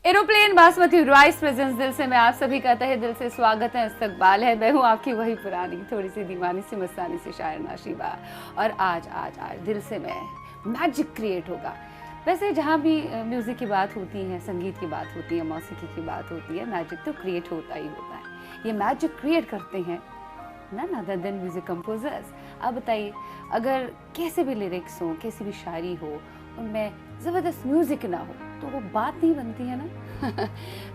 Aeroplane basmati rice presence दिल से मैं आप सभी का तहे दिल से स्वागत है, इस्तकबाल है। मैं हूँ आपकी वही पुरानी थोड़ी सी दीवानी सी मस्तानी सी शायर नाशीबा। और आज आज आज दिल से मैं मैजिक क्रिएट होगा। वैसे जहाँ भी म्यूज़िक की बात होती है, संगीत की बात होती है, मौसीकी की बात होती है, मैजिक तो क्रिएट होता ही होता है। ये मैजिक क्रिएट करते हैं none other than music composers. अब बताइए, अगर कैसे भी लिरिक्स हो, कैसी भी शायरी हो, उनमें ज़बरदस्त म्यूज़िक ना हो तो वो बात नहीं बनती है ना।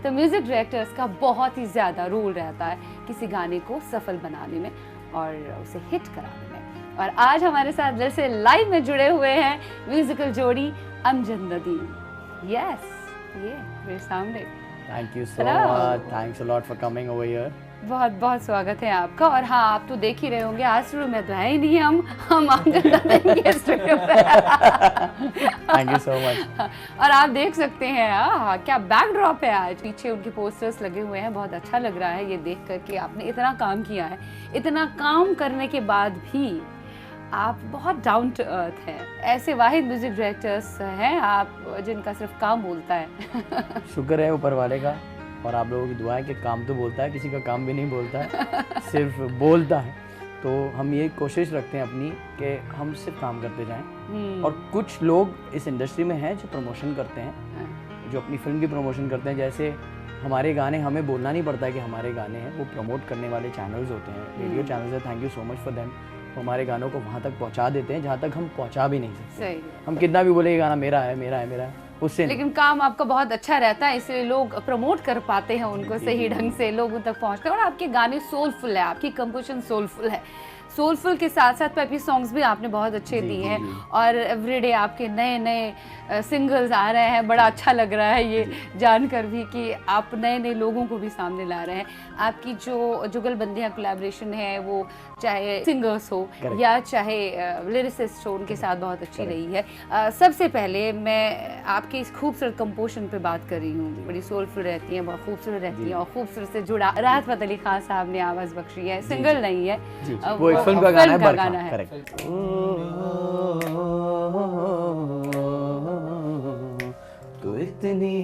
तो म्यूज़िक डायरेक्टर्स का बहुत ही ज़्यादा रोल रहता है किसी गाने को सफल बनाने में और उसे हिट कराने में। और आज हमारे साथ दिल से लाइव में जुड़े हुए हैं म्यूजिकल जोड़ी अमजद नदीम। यस, ये मेरे सामने। Thank you so much. Thanks a lot for coming over here. बहुत बहुत स्वागत है आपका। और हाँ, आप तो देख ही रहे होंगे, आज स्टूडियो में तो है ही नहीं, हम अमजद नदीम के स्टूडियो पे। Thank you so much. और आप देख सकते हैं क्या बैकड्रॉप है। आज पीछे उनके पोस्टर्स लगे हुए हैं, बहुत अच्छा लग रहा है ये देख कर के आपने इतना काम किया है। इतना काम करने के बाद भी आप बहुत डाउन टू अर्थ हैं। ऐसे वाहिद म्यूजिक डायरेक्टर्स हैं आप जिनका सिर्फ काम बोलता है। शुक्र है ऊपर वाले का और आप लोगों की दुआ है कि काम तो बोलता है, किसी का काम भी नहीं बोलता है, सिर्फ बोलता है। तो हम ये कोशिश रखते हैं अपनी कि हम सिर्फ काम करते जाएं। और कुछ लोग इस इंडस्ट्री में हैं जो प्रमोशन करते हैं, जो अपनी फिल्म की प्रमोशन करते हैं। जैसे हमारे गाने, हमें बोलना नहीं पड़ता है कि हमारे गाने हैं, वो प्रमोट करने वाले चैनल्स होते हैं, रेडियो चैनल्स हैं। Thank you so much for them. हमारे गानों को वहाँ तक पहुँचा देते हैं जहाँ तक हम पहुँचा भी नहीं सकते। हम कितना भी बोले ये गाना मेरा है मेरा है मेरा है, उससे लेकिन काम आपका बहुत अच्छा रहता है, इसलिए लोग प्रमोट कर पाते हैं उनको सही ढंग से, लोगों तक पहुँचते हैं। और आपके गाने सोलफुल है, आपकी कंपोजिशन सोलफुल है। सोलफुल के साथ साथ पेपी सॉन्ग्स भी आपने बहुत अच्छे दिए हैं। और एवरीडे आपके नए नए सिंगल्स आ रहे हैं। बड़ा अच्छा लग रहा है ये जानकर भी कि आप नए नए लोगों को भी सामने ला रहे हैं। आपकी जो जुगलबंदियाँ कोलैबोरेशन है, वो चाहे सिंगर्स हो या चाहे लिरिसिस्ट हो, उनके साथ बहुत अच्छी रही है। सबसे पहले मैं आपकी इस खूबसूरत कंपोजिशन पे बात कर रही हूँ। बड़ी सोलफुल रहती है, बहुत खूबसूरत रहती है और खूबसूरत से जुड़ा राहत फ़तेह अली खान साहब ने आवाज़ बख्शी है। सिंगल नहीं है, फिल्म का गाना है। करेक्ट। तू इतनी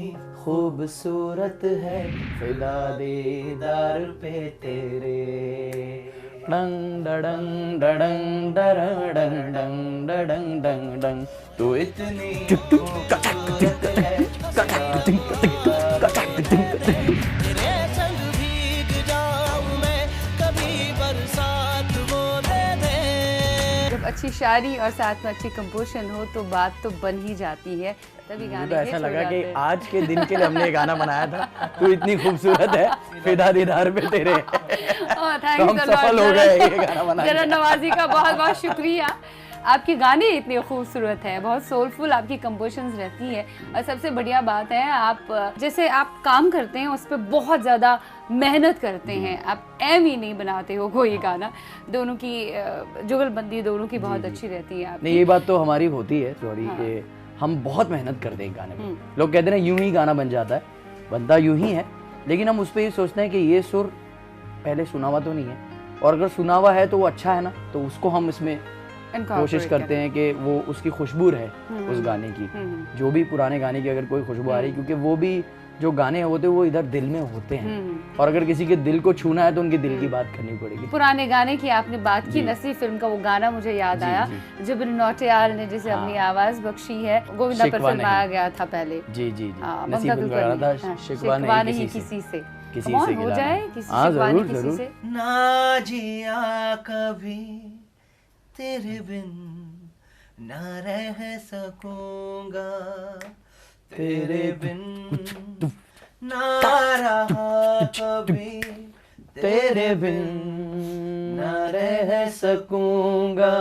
खूबसूरत है, फिदा दीदार पे तेरे, डंग डंग डंग डंग डंग डंग डंग डंग। तू इतनी खूबसूरत है, अच्छी शायरी और साथ में अच्छी कंपोजिशन हो तो बात तो बन ही जाती है। तभी गाने तो ऐसा लगा कि आज के दिन के लिए हमने ये गाना बनाया था। तू इतनी खूबसूरत है, फिदा दीदार पे तेरे। तो हम सफल हो गए ये गाना बनाने। जरा नवाजी का बहुत बहुत शुक्रिया। आपके गाने इतने खूबसूरत हैं, बहुत सोलफुल आपकी कंपोजिशंस रहती है। और सबसे बढ़िया बात है, आप जैसे आप काम करते हैं उस पर बहुत ज़्यादा मेहनत करते हैं। आप एम ही नहीं बनाते हो कोई गाना। दोनों की जुगलबंदी दोनों की बहुत अच्छी रहती है। नहीं, ये बात तो हमारी होती है सॉरी कि हम बहुत मेहनत करते हैं गाने में। लोग कहते हैं यूं ही गाना बन जाता है, बनता यूं ही है, लेकिन हम उस पर ये सोचते हैं कि ये सुर पहले सुना हुआ तो नहीं है, और अगर सुना हुआ है तो वो अच्छा है ना, तो उसको हम इसमें कोशिश करते हैं कि वो उसकी खुशबू रहे उस गाने की। जो भी पुराने गाने की अगर कोई खुशबू आ रही, क्योंकि वो भी जो गाने होते हैं वो इधर दिल में होते हैं, और अगर किसी के दिल को छूना है तो उनके दिल की बात करनी पड़ेगी। पुराने गाने की आपने बात की, नसीब फिल्म का वो गाना मुझे याद आया, जुबिन नौटियाल ने जिसे अपनी आवाज बख्शी है। गोविंदा पर फिल्माया गया था पहले। जी जी, नसीब फिल्म का गाना था, शिकवा नहीं किसी से, किसी से हो जाए किसी शिकवा नहीं किसी से। ना जिया कभी तेरे बिन, ना रह सकूंगा तेरे बिन, ना रहा कभी तेरे बिन, ना रह सकूंगा।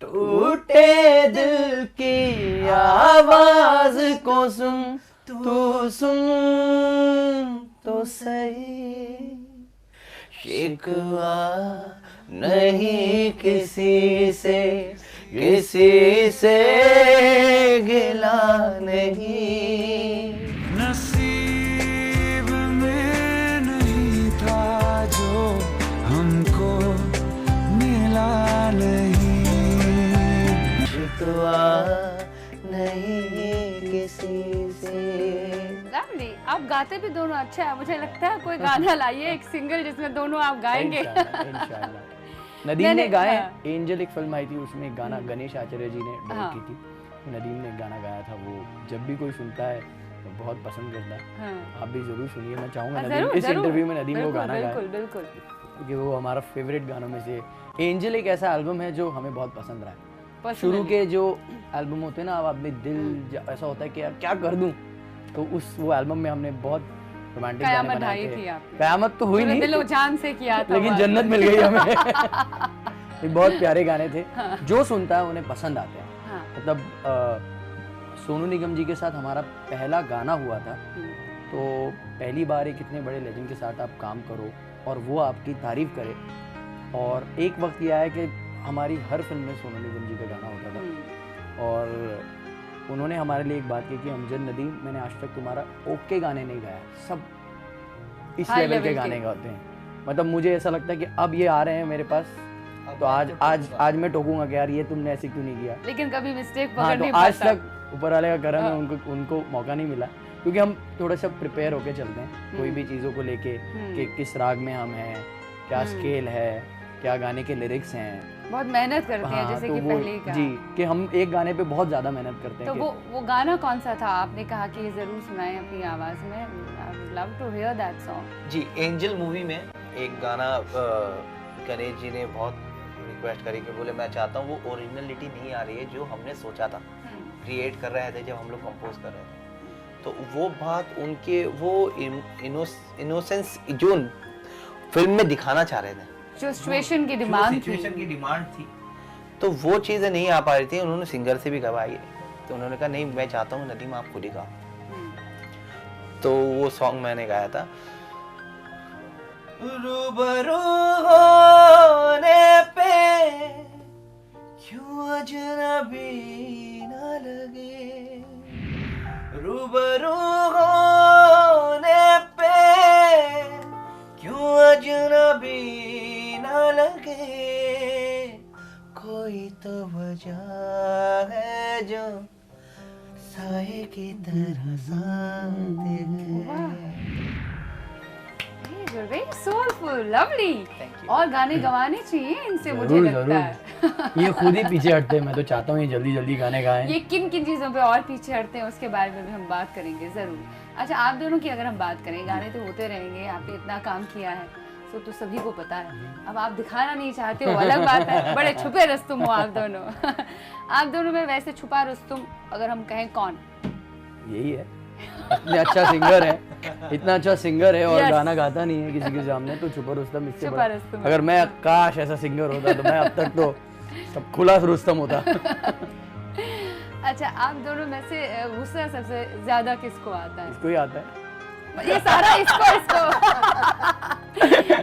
टूटे दिल की आवाज को सुन, तू सुन तो सही, शिकवा नहीं किसी से, किसी से गिला नहीं। नसीब में नहीं था जो हमको मिला नहीं, शिकवा नहीं किसी से। गाते भी दोनों अच्छा है, मुझे लगता है कोई गाना लाइए एक सिंगल जिसमें दोनों आप गाएंगे। इंशाल्लाह। नदीम ने गाए, एंजल एक फिल्म आई थी उसमें एक गाना गणेश आचार्य जी ने डायरेक्ट की थी, नदीम ने एक गाना गाया था, वो जब भी कोई सुनता है तो बहुत पसंद करता है। आप भी जरूर सुनिए, मैं चाहूंगा नदीम इस इंटरव्यू में नदीम वो गाना गाए, बिल्कुल क्योंकि वो हमारा फेवरेट गानों में से। एंजल एक ऐसा एल्बम है जो हमें बहुत पसंद रहा है। शुरू के जो एल्बम होते हैं ना, अब अपने दिल ऐसा होता है कि यार क्या कर दूं, तो वो एल्बम में हमने बहुत रोमांटिक गाने बनाए थे। कयामत तो हुई नहीं, दिलो जान से किया था, लेकिन जन्नत मिल गई हमें। ये बहुत प्यारे गाने थे, जो सुनता है उन्हें पसंद आते हैं। मतलब सोनू निगम जी के साथ हमारा पहला गाना हुआ था, तो पहली बार एक इतने बड़े लेजेंड के साथ आप काम करो और वो आपकी तारीफ करे। और एक वक्त यह है कि हमारी हर फिल्म में सोनू निगम जी का गाना होता था, और उन्होंने हमारे लिए एक बात की कि अमजद नदीम, मैंने आज तक तुम्हारा ओके गाने नहीं गाया, सब इस लेवल के गाने गाते हैं। मतलब मुझे ऐसा लगता है कि अब ये आ रहे हैं मेरे पास, तो आज मैं टोकूंगा कि यार ये तुमने ऐसे क्यों नहीं किया, लेकिन कभी मिस्टेक हाँ, पकड़ तो नहीं आज पाता। तक ऊपर वाले का करम है, उनको मौका नहीं मिला, क्योंकि हम थोड़ा सा प्रिपेयर होके चलते हैं कोई भी चीज़ों को लेके कि किस राग में हम हैं, क्या स्केल है, क्या गाने के लिरिक्स हैं, बहुत मेहनत करते हैं, हाँ, जैसे तो कि वो पहले ही कहा। जी, कि हम एक गाने पे बहुत ज़्यादा मेहनत करते तो हैं। वो गाना कौन सा था? आपने कहा कि ये जरूर सुनाएं अपनी आवाज में, I would love to hear that song. जी, एंजल मूवी में एक गाना गणेश जी ने बहुत रिक्वेस्ट करी कि बोले मैं चाहता हूँ वो ओरिजिनलिटी नहीं आ रही है जो हमने सोचा था, क्रिएट कर रहे थे जब हम लोग कंपोज कर रहे थे, तो वो बात उनके वो इनोसेंस जो फिल्म में दिखाना चाह रहे थे, जो सिचुएशन की डिमांड थी, सिचुएशन की डिमांड थी, तो वो चीज़ें नहीं आ पा रही थी। उन्होंने सिंगर से भी गवाई, तो उन्होंने कहा नहीं मैं चाहता हूँ नदीम आप खुद ही गाओ, तो वो सॉन्ग मैंने गाया था। रूबरू होने पे क्यों अजनबी न लगे, रूबरू होने पे क्यों अजनबी न लगे, कोई तो वजह है जो साए की तरह साथ है। Very soulful, lovely. और गाने गवाने चाहिए इनसे, मुझे जरूर, लगता है। ये खुद ही पीछे हटते हैं, मैं तो चाहता हूँ ये जल्दी जल्दी गाने गाएं। ये किन किन चीज़ों पे और पीछे हटते हैं उसके बारे में भी हम बात करेंगे ज़रूर। अच्छा, आप दोनों की अगर हम बात करें, गाने तो होते रहेंगे, आपने इतना काम किया है तो सभी को पता है, अब आप दिखाना नहीं चाहते हो अलग बात है, बड़े छुपे रुस्तुम हो आप दोनों। आप दोनों में वैसे छुपा रुस्तुम अगर हम कहें कौन? यही है, इतना अच्छा सिंगर है, इतना अच्छा सिंगर है और Yes. गाना गाता नहीं है किसी के सामने, तो छुपा रुस्तम इससे छुपा बड़ा। रुस्तम। अगर मैं काश ऐसा सिंगर होता तो मैं अब तक तो सब खुला रुस्तम होता। अच्छा, आप दोनों में से गुस्सा सबसे ज्यादा किसको आता है? इसको ही आता है। ये सारा इसको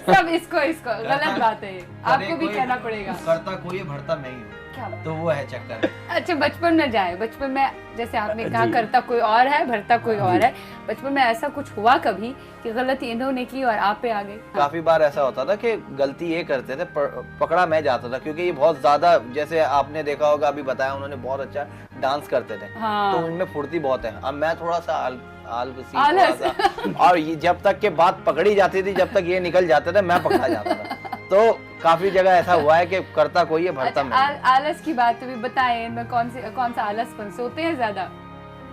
सब इसको गलत बात है, आपको भी कहना पड़ेगा। करता कोई भरता मैं ही हूँ, क्या बात? तो वो है चक्कर। अच्छा, बचपन में जाए, बचपन में जैसे आपने कहा जी। करता कोई और है, भरता कोई और है, बचपन में ऐसा कुछ हुआ कभी कि गलती इन्होंने की और आप पे आ गई? काफी बार ऐसा होता था कि गलती ये करते थे, पकड़ा मैं जाता था, क्योंकि ये बहुत ज्यादा, जैसे आपने देखा होगा, अभी बताया उन्होंने, बहुत अच्छा डांस करते थे, हाँ। तो उनमें फुर्ती बहुत है। अब मैं थोड़ा सा आलसी आलस। थोड़ा सा, और ये जब तक के बात पकड़ी जाती थी, जब तक ये निकल जाते थे, मैं पकड़ा जाता था। तो काफी जगह ऐसा हुआ है कि करता कोई है, भरता मैं। आलस की बात भी बताएं, इनमें कौन सा आलसपन? सोते हैं ज्यादा?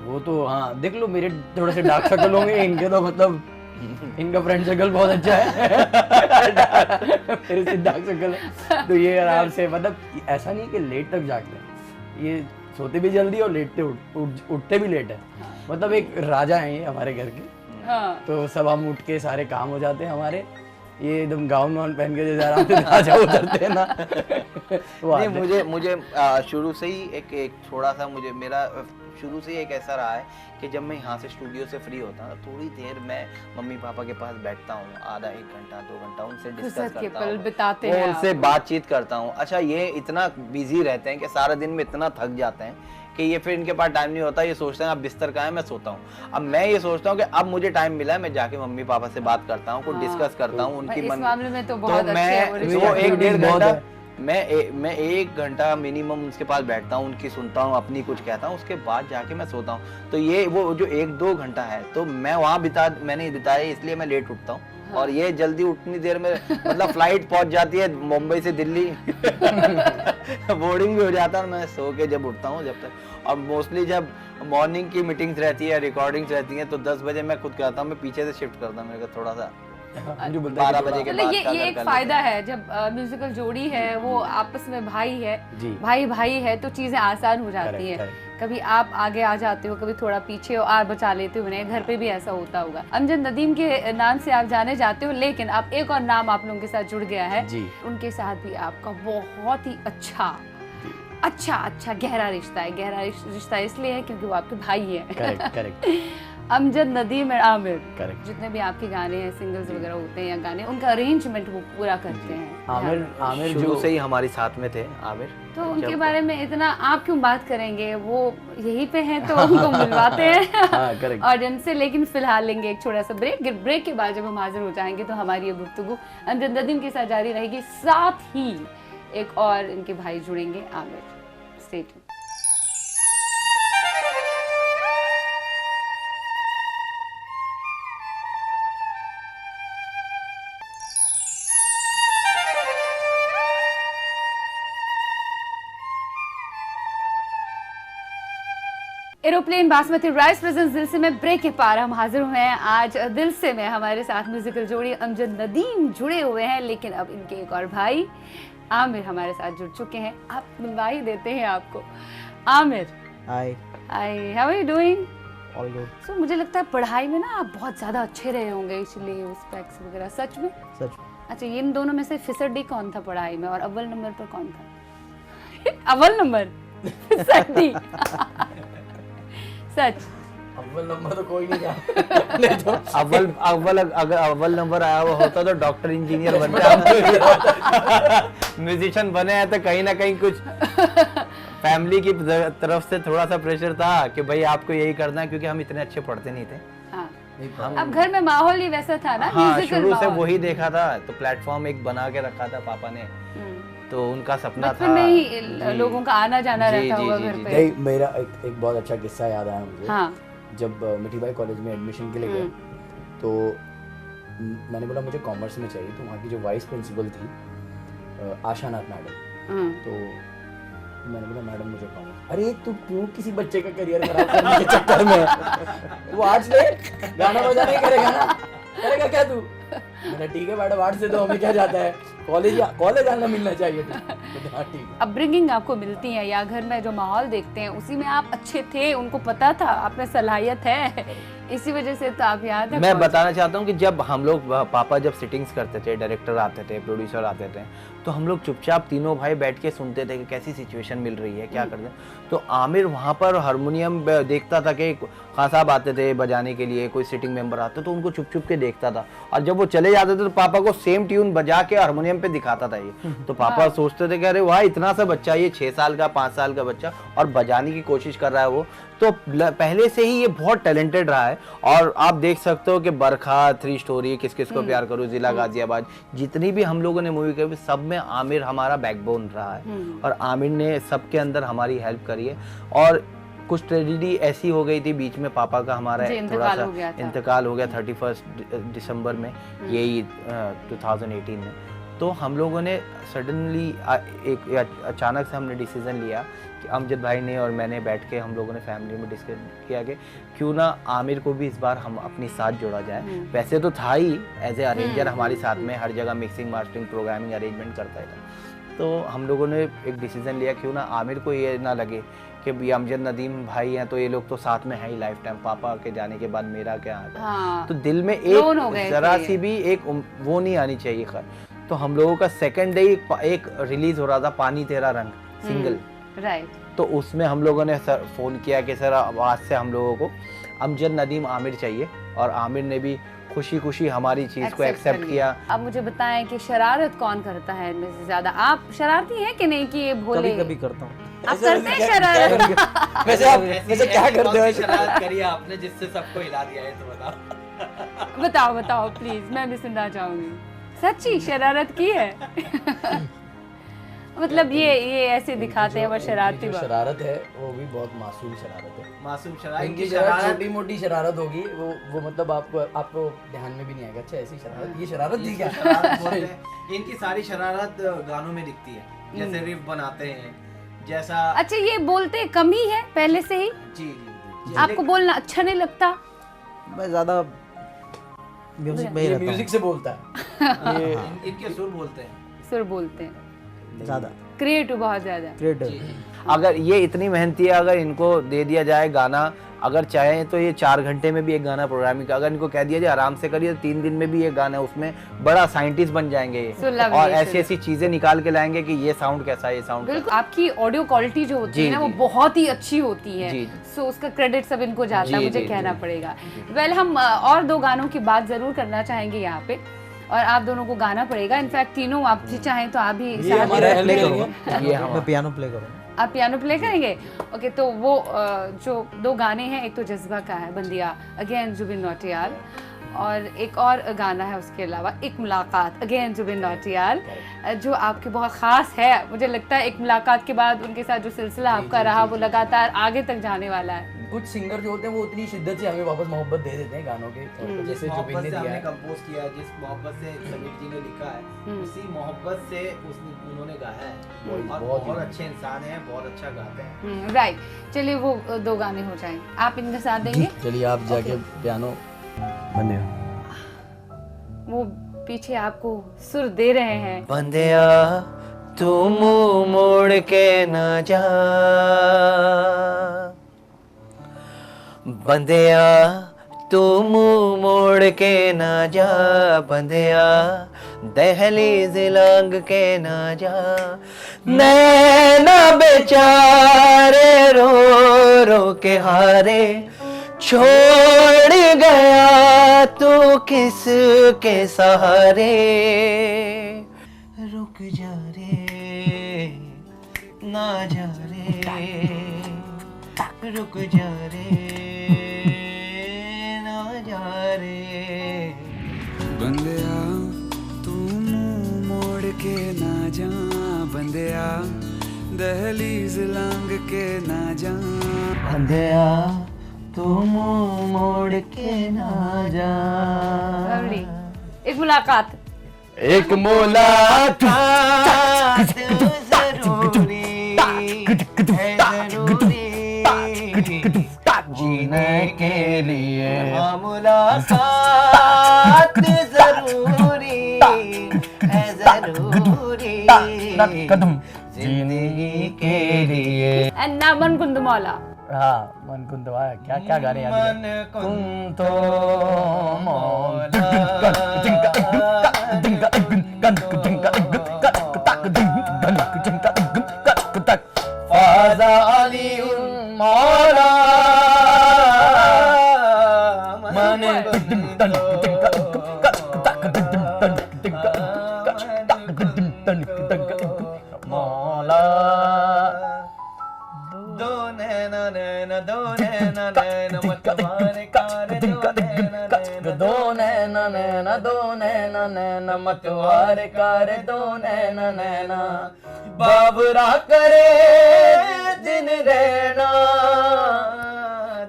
वो तो हाँ, देख लो मेरे थोड़े से डार्क सर्कल होंगे, इनके तो मतलब इनका फ्रेंड सर्कल बहुत अच्छा है। मेरे से डार्क सर्कल है, तो ये आराम से, मतलब ऐसा नहीं कि लेट तक जागते हैं, ये सोते भी जल्दी और लेटते उठते भी लेट है। मतलब एक राजा है ये हमारे घर के। हाँ। तो सब हम उठ के सारे काम हो जाते हैं हमारे, ये एकदम गाउन वाउन पहन के जैसे आराम से राजा उतरते हैं ना। वो नहीं, आते हैं। मुझे शुरू से ही एक थोड़ा सा, मुझे मेरा शुरू से ही एक ऐसा रहा है कि जब मैं यहाँ से स्टूडियो से फ्री होता हूँ, थोड़ी देर मैं मम्मी पापा के पास बैठता हूँ, आधा 1 घंटा 2 घंटा उनसे डिस्कस फुर्सत के करता पल हूँ, बिताते वो हैं उनसे आप। बातचीत करता हूँ। अच्छा, ये इतना बिजी रहते हैं कि सारा दिन में इतना थक जाते हैं कि ये फिर इनके पास टाइम नहीं होता, ये सोचते हैं अब बिस्तर कहाँ है, मैं सोता हूँ। अब मैं ये सोचता हूँ कि अब मुझे टाइम मिला है, मैं जाके मम्मी पापा से बात करता हूँ, कुछ डिस्कस करता हूँ उनकी इस मन। मामले में तो बहुत अच्छे हैं वो मैं रिश्ते। वो 1-1.5 बहुत घंटा है। मैं 1 घंटा मिनिमम उसके पास बैठता हूँ, उनकी सुनता हूँ, अपनी कुछ कहता हूँ, उसके बाद जाके मैं सोता हूँ। तो ये वो जो 1-2 घंटा है तो मैं वहाँ मैंने बिताया, इसलिए मैं लेट उठता हूँ। हाँ। और ये जल्दी उतनी देर में मतलब फ्लाइट पहुंच जाती है मुंबई से दिल्ली बोर्डिंग भी हो जाता है, मैं सो के जब उठता हूँ जब तक। और मोस्टली जब मॉर्निंग की मीटिंग्स रहती है, रिकॉर्डिंग्स रहती हैं, तो 10 बजे मैं खुद कहता हूँ, मैं पीछे से शिफ्ट करता हूँ, मेरे को थोड़ा सा मुझे बोलता है 12 कि बजे के मतलब बाद ये का ये अगर एक कर फायदा लेते हैं। है जब म्यूजिकल जोड़ी है, वो आपस में भाई है, जी। भाई भाई है, तो चीजें आसान हो जाती Correct, है। correct. कभी आप आगे आ जाते हो, कभी थोड़ा पीछे हो, आप बचा लेते हो उन्हें। घर पे भी ऐसा होता होगा। अमजद नदीम के नाम से आप जाने जाते हो, लेकिन आप एक और नाम आप लोगों के साथ जुड़ गया है। जी। उनके साथ भी आपका बहुत ही अच्छा गहरा रिश्ता है। गहरा रिश्ता इसलिए है क्योंकि वो आपके भाई है। करेक्ट करेक्ट अमजद नदीम और आमिर, करेक्ट। जितने भी आपके गाने हैं, सिंगल्स वगैरह होते हैं या गाने, उनका अरेंजमेंट वो पूरा करते हैं। आमिर शुरू जो से ही हमारी साथ में थे आमिर। तो उनके जब- बारे में इतना आप क्यों बात करेंगे, वो यहीं पे हैं तो उनको मिलवाते हैं हाँ, correct. ऑडियंस से। लेकिन फिलहाल लेंगे एक छोटा सा ब्रेक के बाद जब हम हाजिर हो जाएंगे तो हमारी ये गुफ्तगू अमजद नदीम के साथ जारी रहेगी। साथ ही एक और इनके भाई जुड़ेंगे, Aamir. Stay tuned. Aeroplane basmati rice presence दिल से में ब्रेक के पार हम हाजिर हुए हैं। आज दिल से में हमारे साथ म्यूजिकल जोड़ी अमजद नदीम जुड़े हुए हैं, लेकिन अब इनके एक और भाई आमिर हमारे साथ जुड़ चुके हैं। आप मिलवा ही देते हैं आपको। Aamir, hi, how are you doing? All good. So मुझे लगता है पढ़ाई में ना आप बहुत ज्यादा अच्छे रहे होंगे, इसलिए स्पेक्स वगैरह। सच में? सच। अच्छा, इन दोनों में से फिसड्डी कौन था पढ़ाई में, और अव्वल नंबर पर कौन था? अव्वल नंबर फिसड्डी सच? अव्वल नंबर तो कोई नहीं था। नहीं तो अगर अव्वल नंबर आया हुआ होता तो डॉक्टर इंजीनियर बनते। म्यूजिशियन बने हैं तो कहीं ना कहीं कुछ फैमिली की तरफ से थोड़ा सा प्रेशर था कि भाई आपको यही करना है, क्योंकि हम इतने अच्छे पढ़ते नहीं थे। हाँ। हम अब घर में माहौल ही वैसा था ना, हाँ, म्यूजिकल शुरू से माहौल। वही देखा था, तो प्लेटफॉर्म एक बना के रखा था पापा ने, तो उनका सपना बचपन था। में ही जी। लोगों का आना जाना जी, रहता जी, होगा जी, घर जी, पे। नहीं, मेरा एक बहुत अच्छा किस्सा याद आया मुझे। हाँ। जब मिठी बाई कॉलेज में एडमिशन के लिए गए तो मैंने बोला मुझे कॉमर्स में चाहिए, तो वहाँ की जो वाइस प्रिंसिपल थी आशानाथ मैडम, तो मैंने बोला मैडम मुझे कॉमर्स। अरे तू क्यों किसी बच्चे का करियर खराब करने के चक्कर में है? तू आर्ट्स ले, गाना बजाना ही करेगा ना, करेगा क्या तू? मैंने ठीक है मैडम, आर्ट्स से तो हमें क्या जाता है, कॉलेज आना मिलना चाहिए। हाँ ठीक है। अपब्रिंगिंग आपको मिलती है या घर में जो माहौल देखते हैं उसी में आप अच्छे थे, उनको पता था आप में सलाहियत है, इसी वजह से तो आप यहाँ तक मैं पहुंचे। बताना चाहता हूँ कि जब हम लोग पापा जब सिटिंग्स करते थे, डायरेक्टर आते थे, प्रोड्यूसर आते थे, तो हम लोग चुपचाप तीनों भाई बैठ के सुनते थे कि कैसी सिचुएशन मिल रही है, क्या करते हैं। तो आमिर वहाँ पर हारमोनियम देखता था कि खान साहब आते थे बजाने के लिए, कोई सिटिंग मेंबर आते तो उनको चुप चुप के देखता था, और जब वो चले जाते थे तो पापा को सेम ट्यून बजा के हारमोनियम पे दिखाता था ये। तो पापा सोचते थे कि अरे वाह, इतना सा बच्चा, ये 6 साल का 5 साल का बच्चा, और बजाने की कोशिश कर रहा है वो, तो पहले से ही ये बहुत टैलेंटेड रहा है। और आप देख सकते हो कि बरखा, 3 स्टोरी, किस किस को प्यार करूं, जिला गाजियाबाद, जितनी भी हम लोगों ने मूवी करी, सब में आमिर हमारा बैकबोन रहा है, और आमिर ने सबके अंदर हमारी हेल्प करी है। और कुछ ट्रेजेडी ऐसी हो गई थी बीच में, पापा का हमारा जी, थोड़ा इंतकाल सा हो गया था। इंतकाल हो गया 31 दिसंबर में, यही 2018 में। तो हम लोगों ने सडनली एक अचानक से हमने डिसीजन लिया कि अमजद भाई ने और मैंने बैठ के हम लोगों ने फैमिली में डिस्कस किया कि क्यों ना आमिर को भी इस बार हम अपनी साथ जोड़ा जाए। वैसे तो था ही एज ए अरेंजर हमारे साथ में, हर जगह मिक्सिंग, मास्टरिंग, प्रोग्रामिंग, अरेंजमेंट करता था। तो हम लोगों ने एक डिसीजन लिया, क्यों ना आमिर को ये ना लगे कि भी अमजद नदीम भाई हैं तो ये लोग तो साथ में है ही लाइफ टाइम, पापा के जाने के बाद मेरा क्या आता। हाँ। तो दिल में Lone हो गए एक जरा थे। सी भी एक वो नहीं आनी चाहिए खैर। तो हम लोगों का सेकंड डे एक रिलीज हो रहा था, पानी तेरा रंग सिंगल, राइट। तो उसमें हम लोगों ने सर फोन किया कि सर आज से हम लोगों को अमजद नदीम आमिर चाहिए, और आमिर ने भी खुशी खुशी हमारी चीज को एक्सेप्ट किया। अब मुझे बताएं कि शरारत कौन करता है इनमें से ज्यादा? आप शरारती हैं कि नहीं, कि ये भोले? कभी कभी करता हूँ। आप करते हैं शरारत? वैसे क्या करते हो? शरारत करी आपने जिससे सबको हिला दिया है, तो बताओ। बताओ बताओ प्लीज, मैं भी सुनना चाहूंगी। सच्ची शरारत की है? मतलब ये ऐसे दिखाते हैं वो शरारती जो बात। शरारत है वो भी बहुत मासूम शरारत है। मासूम शरारत इनकी जरा छोटी मोटी शरारत होगी वो मतलब आपको ध्यान में भी नहीं आएगा, अच्छा ऐसी शरारत, ये शरारत थी क्या? शरारत बोलते हैं। इनकी सारी शरारत गानों में दिखती है, जैसे रिफ बनाते हैं, जैसा अच्छा ये बोलते कम ही है पहले से ही? जी जी जी। आपको बोलना अच्छा नहीं लगता? मैं ज्यादा म्यूजिक में ही ये रहता म्यूजिक से बोलता है। ये इनके सुर बोलते हैं। सुर बोलते हैं, हूँ ज्यादा क्रिएटिव बहुत ज्यादा। क्रिएटिव। अगर ये इतनी मेहनती है, अगर इनको दे दिया जाए गाना, अगर चाहे तो ये 4 घंटे में भी एक गाना प्रोग्रामिंग का, अगर इनको कह दिया जाए आराम से करिए तो 3 दिन में भी एक गाना, उसमें बड़ा साइंटिस्ट बन जाएंगे ये, So lovely, और so ऐसी ऐसी चीजें निकाल के लाएंगे कि ये साउंड कैसा है, ये साउंड बिल्कुल, आपकी ऑडियो क्वालिटी जो होती जी, है ना वो जी। बहुत ही अच्छी होती है। जी। सो उसका क्रेडिट सब इनको जाता है, जी, मुझे जी, कहना जी। पड़ेगा। वेल हम और 2 गानों की बात जरूर करना चाहेंगे यहाँ पे, और आप दोनों को गाना पड़ेगा। इनफैक्ट तीनों आप भी चाहें तो आप भी ये साथ हमारा में- प्ले करेंगे। करूँगा, ये हम मैं पियानो प्ले करूँगा। आप पियानो प्ले करेंगे? ओके, तो वो जो 2 गाने हैं, एक तो जज्बा का है बंदिया, अगेन जुबिन नौटियाल, और एक और गाना है उसके अलावा एक मुलाकात, अगेन जुबिन नौटियाल, जो आपके बहुत ख़ास है। मुझे लगता है एक मुलाकात के बाद उनके साथ जो सिलसिला आपका रहा वो लगातार आगे तक जाने वाला है। कुछ सिंगर जो होते हैं वो उतनी शिद्दत से हमें वापस मोहब्बत दे देते हैं गानों के, जैसे जुबिन ने दिया है। कंपोज किया है, जिस मोहब्बत से समीर जी ने लिखा है, उसी मोहब्बत से उन्होंने गाया है, और बहुत अच्छे इंसान हैं, बहुत अच्छा गाते हैं। राइट, चलिए वो 2 गाने हो जाएं, आप इनके साथ देंगे? चलिए आप जाके पियानो बंदे। वो पीछे आपको सुर दे रहे हैं। बंदिया तू मुंह मोड़ के न जा, बंदिया तू मुंह मोड़ के न जा, बंदिया दहलीज लांग के न जा, नैना बेचारे रो रो के हारे, छोड़ गया तू किस के सहारे, रुक जा रे ना जा रे, रुक जा रे ना जा रे। बंदिया तू मुंह मोड़ के ना जा, बंदिया दहलीज लांग के ना जा, बंदिया तू मुंह मोड़ के ना जा। Lovely. एक मुलाकात। एक मुलाकात जरूरी है, जरूरी जीने के लिए, हाँ मुलाकात जरूरी है, जरूरी जिंदगी के लिए। एंड ना मन कुंद मौला। हाँ, मन कुंद क्या क्या गाने याद है? मन कुंद मौला, फाज़ा अली मौला, मन मौला, दो नैना नैना, दो नैना नैना, मतवारे कार, दो नैना नैना, दो नैना नैना, मतवार कार, दो नैना नैना, बाबरा करे दिन रहना,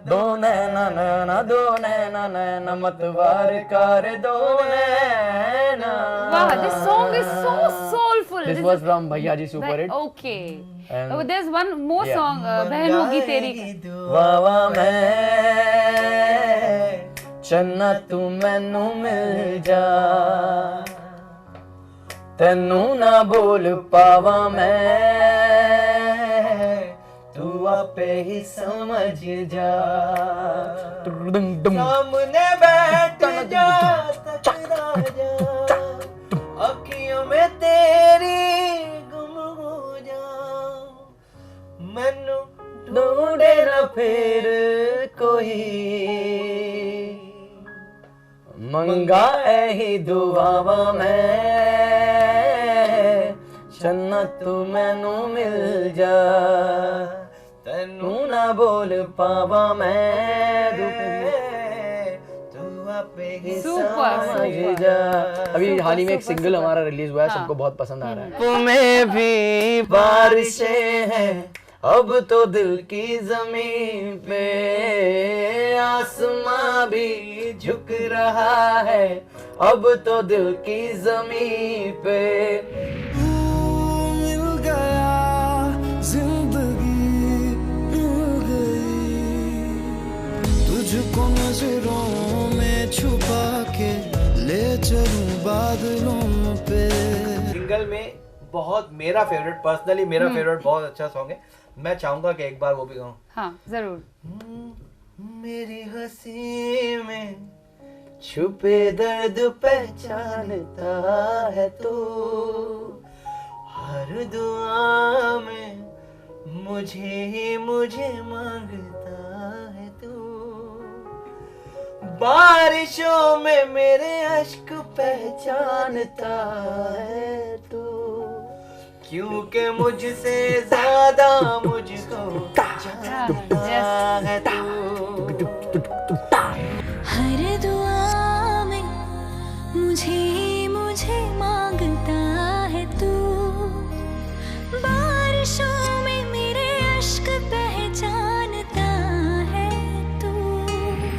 दो नैना नैना, दो नैना नैना, मतवार कार, दो नैना। Wow, this song is so soulful. This was from Bhaiya Ji Super Hit. Okay. And- Oh, there's one more Yeah. song, बहन होगी तेरी। वाह वाह मैं चन्ना तू मैनू मिल जा, तेनू ना बोल पावा मैं, तू आपे ही समझ जा। सामने बैठ जा, टकरा जा, अखियों में तेरी गुम हो जा, मैनू ढूंढे ना फिर कोई, मंगा ही दुआवा मैं, चन्ना तू मैनू मिल जा, तेनू ना बोल पावा मैं, तू आपे ही सुपर जा। अभी हाल ही में एक सिंगल हमारा रिलीज हुआ है, सबको बहुत पसंद आ रहा है। में भी बारिशें हैं अब तो दिल की जमीन पे, आसमां भी झुक रहा है अब तो दिल की जमीन पे। मिल गया जिंदगी मिल गई, तुझको नजरों में छुपा के ले चलूं बादलों पे। सिंगल में बहुत मेरा फेवरेट, पर्सनली मेरा फेवरेट बहुत अच्छा सॉन्ग है। मैं चाहूंगा कि एक बार वो भी गाऊं। हाँ जरूर। मेरी हंसी में छुपे दर्द पहचानता है तू, हर दुआ में मुझे मांगता है तू, बारिशों में मेरे अश्क पहचानता है तू, क्योंकि मुझसे ज्यादा मुझको जानता है तू। हर दुआ में मुझे मांगता है तू, बारिशों में मेरे अश्क पहचानता है तू।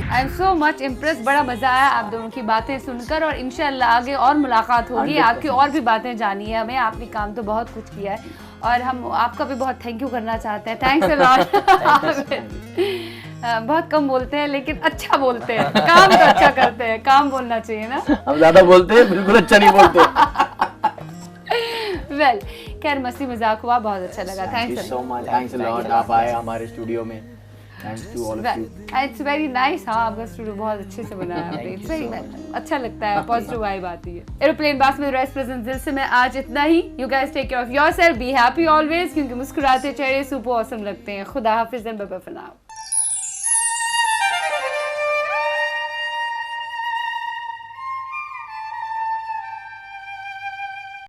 I am so much impress, बड़ा मजा आया आप दोनों की बातें सुनकर, और इंशाल्लाह आगे और मुलाकात होगी, आपकी और भी बातें जानी है हमें। आपने काम तो बहुत कुछ किया है और हम आपका भी बहुत थैंक यू करना चाहते हैं। Thanks a lot. बहुत कम बोलते हैं लेकिन अच्छा बोलते हैं, काम तो अच्छा करते हैं, काम बोलना चाहिए ना। हम ज्यादा बोलते हैं, बिल्कुल अच्छा नहीं बोलते। वेल खैर मस्ती मजाक हुआ, बहुत अच्छा लगा। Thanks so much, thanks a lot, आप आए हमारे स्टूडियो में। Thanks to all of you. It's very nice. हाँ आपका स्टूडियो बहुत अच्छे से बनाया आपने, इट्स वेरी अच्छा लगता है, पॉजिटिव वाइब आती है। एरोप्लेन बास में राइस प्रेजेंट दिल से मैं आज इतना ही। You guys take care of yourself, be happy always, क्योंकि मुस्कुराते चेहरे सुपर ऑसम लगते हैं। खुदा हाफिज़ and bye bye for now.